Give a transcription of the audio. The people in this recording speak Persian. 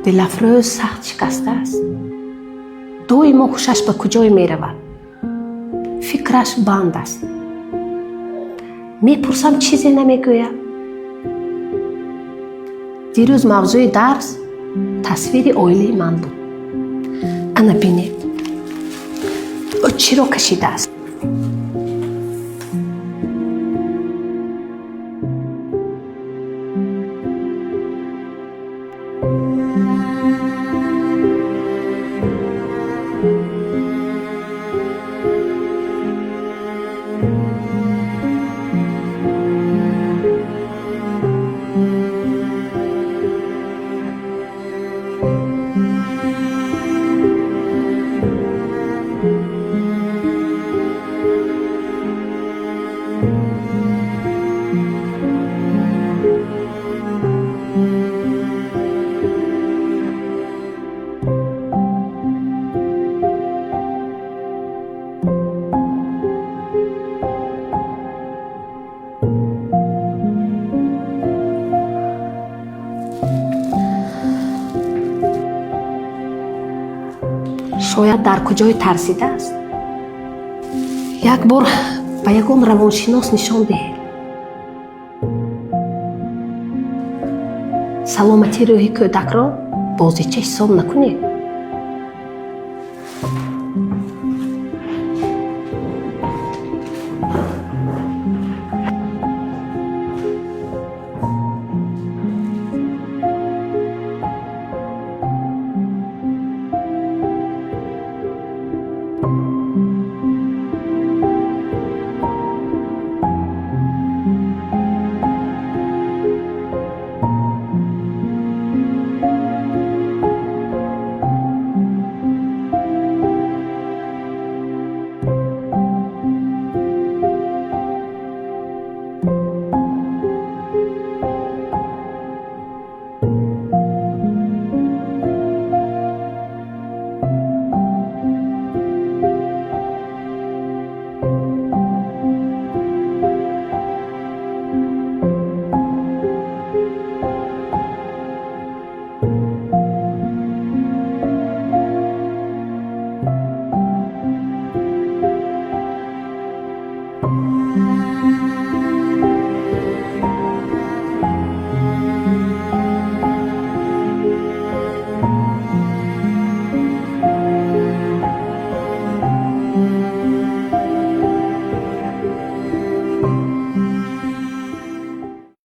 دلافروز سخت شکسته است. دویما خوشش به کجای می رود؟ فکرش بند است. می پرسم چیزی نمی گوید. دیروز موضوع درس تصویر اویلی من بود. انا بینید او چی را کشیده است؟ شاید در کجای ترسیده است. یک بار به یگان روانشناس نشان دهید. سلامتی روحی کودک را بازیچه حساب نکنید.